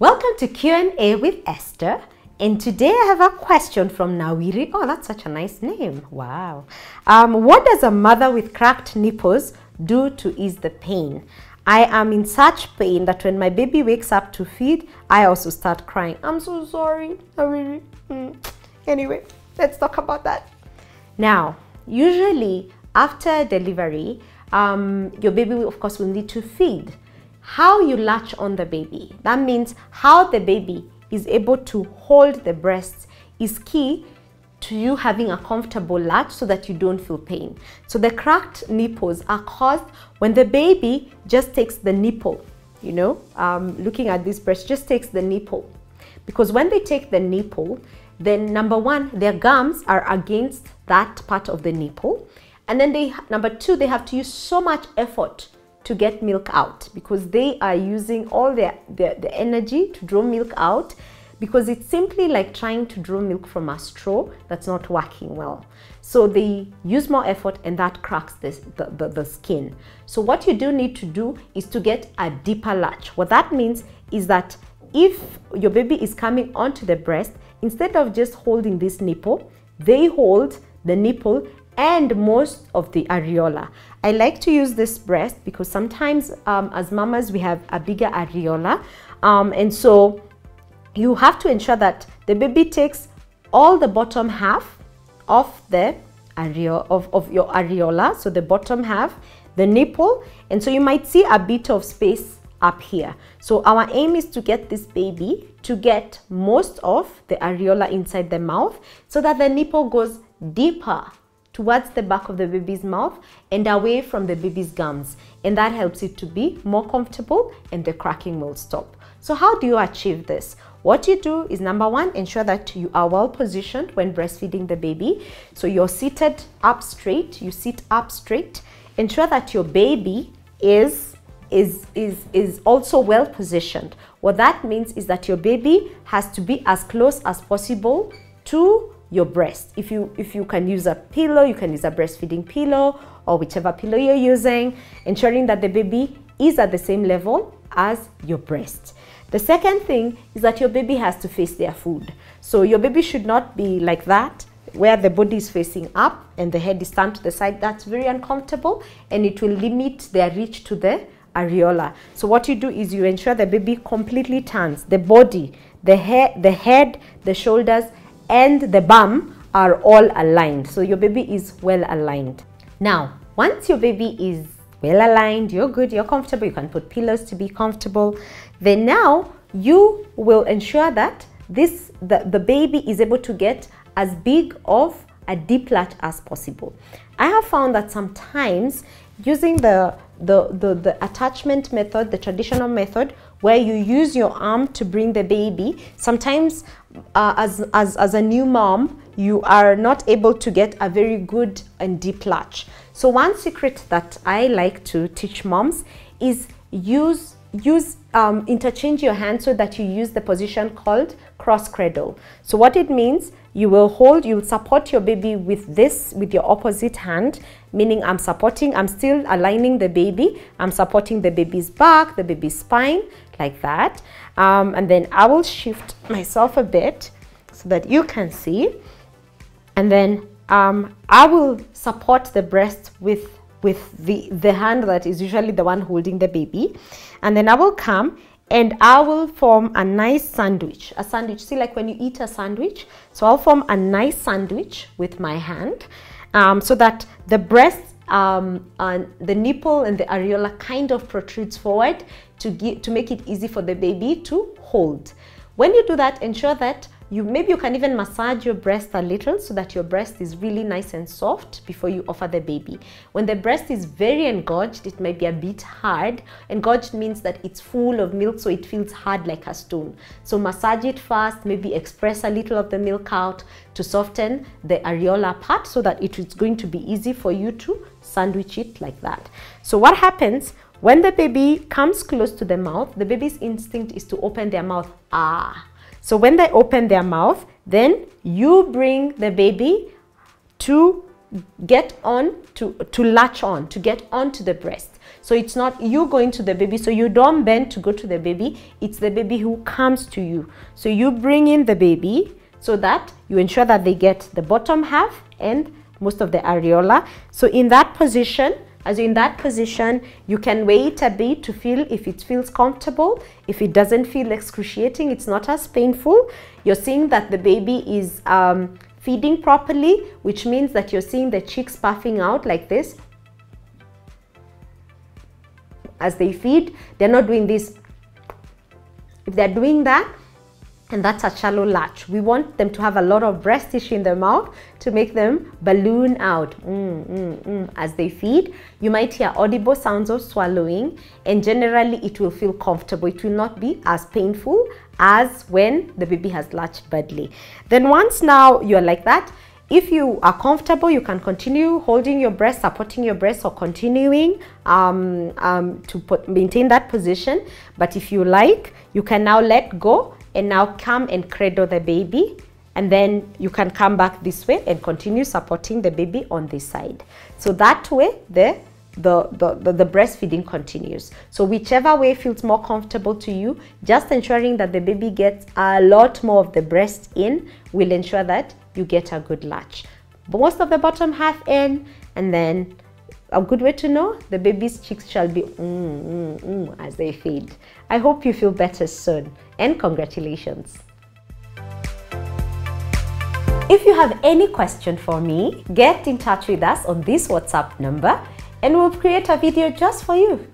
Welcome to Q&A with Esther, and today I have a question from Nawiri. Oh, that's such a nice name. Wow. What does a mother with cracked nipples do to ease the pain? I am in such pain that when my baby wakes up to feed, I also start crying. I'm so sorry, Nawiri. Anyway, let's talk about that. Now, usually after delivery, your baby, of course, will need to feed. How you latch on the baby, that means how the baby is able to hold the breast, is key to you having a comfortable latch so that you don't feel pain. So the cracked nipples are caused when the baby just takes the nipple, looking at this breast, just takes the nipple. Because when they take the nipple, then number one, their gums are against that part of the nipple. And then number two, they have to use so much effort to get milk out because they are using all the energy to draw milk out, because it's simply like trying to draw milk from a straw that's not working well. So they use more effort and that cracks the skin. So what you do need to do is to get a deeper latch. What that means is that if your baby is coming onto the breast, instead of just holding this nipple, they hold the nipple and most of the areola. I like to use this breast because sometimes as mamas we have a bigger areola, and so you have to ensure that the baby takes all the bottom half of the of your areola, so the bottom half, the nipple, and so you might see a bit of space up here. So our aim is to get this baby to get most of the areola inside the mouth so that the nipple goes deeper towards the back of the baby's mouth and away from the baby's gums, and that helps it to be more comfortable and the cracking will stop. So how do you achieve this? What you do is, number one, ensure that you are well positioned when breastfeeding the baby. So you're seated up straight, you sit up straight. Ensure that your baby is also well positioned. What that means is that your baby has to be as close as possible to your breast. If you can use a pillow, you can use a breastfeeding pillow or whichever pillow you're using, ensuring that the baby is at the same level as your breast. The second thing is that your baby has to face their food. So your baby should not be like that, where the body is facing up and the head is turned to the side. That's very uncomfortable and it will limit their reach to the areola. So what you do is you ensure the baby completely turns. The body, the head, the shoulders, and the bum are all aligned. So your baby is well aligned. Now, once your baby is well aligned, you're good, you're comfortable, you can put pillows to be comfortable, then now you will ensure that the baby is able to get as big of a deep latch as possible. I have found that sometimes using the attachment method, the traditional method, where you use your arm to bring the baby, sometimes as a new mom, you are not able to get a very good and deep latch. So one secret that I like to teach moms is interchange your hands so that you use the position called cross cradle. So what it means, you'll support your baby with your opposite hand, meaning I'm still aligning the baby, I'm supporting the baby's back, the baby's spine, like that. And then I will shift myself a bit so that you can see. And then I will support the breast with the hand that is usually the one holding the baby. And then I will come and I will form a nice sandwich. A sandwich, see, like when you eat a sandwich. So I'll form a nice sandwich with my hand, so that the breast, and the nipple and the areola kind of protrudes forward to make it easy for the baby to hold. When you do that, ensure that maybe you can even massage your breast a little so that your breast is really nice and soft before you offer the baby. When the breast is very engorged, it might be a bit hard. Engorged means that it's full of milk, so it feels hard like a stone. So massage it first, maybe express a little of the milk out to soften the areola part so that it is going to be easy for you to sandwich it like that. So what happens when the baby comes close to the mouth, the baby's instinct is to open their mouth. So when they open their mouth, then you bring the baby to get on to latch on, to get onto the breast. So it's not you going to the baby, so you don't bend to go to the baby, it's the baby who comes to you. So you bring in the baby so that you ensure that they get the bottom half and most of the areola. So in that position, as in that position, you can wait a bit to feel if it feels comfortable. If it doesn't feel excruciating, it's not as painful. You're seeing that the baby is feeding properly, which means that you're seeing the cheeks puffing out like this. As they feed, they're not doing this. If they're doing that, and that's a shallow latch. We want them to have a lot of breast tissue in their mouth to make them balloon out as they feed. You might hear audible sounds of swallowing, and generally it will feel comfortable. It will not be as painful as when the baby has latched badly. Then once now you're like that, if you are comfortable, you can continue holding your breast, supporting your breast, or continuing to maintain that position. But if you like, you can now let go and now come and cradle the baby, and then you can come back this way and continue supporting the baby on this side. So that way the breastfeeding continues. So whichever way feels more comfortable to you, just ensuring that the baby gets a lot more of the breast in will ensure that you get a good latch. But most of the bottom half in, and then a good way to know, the baby's cheeks shall be as they feed. I hope you feel better soon, and congratulations. If you have any question for me, get in touch with us on this WhatsApp number and we'll create a video just for you.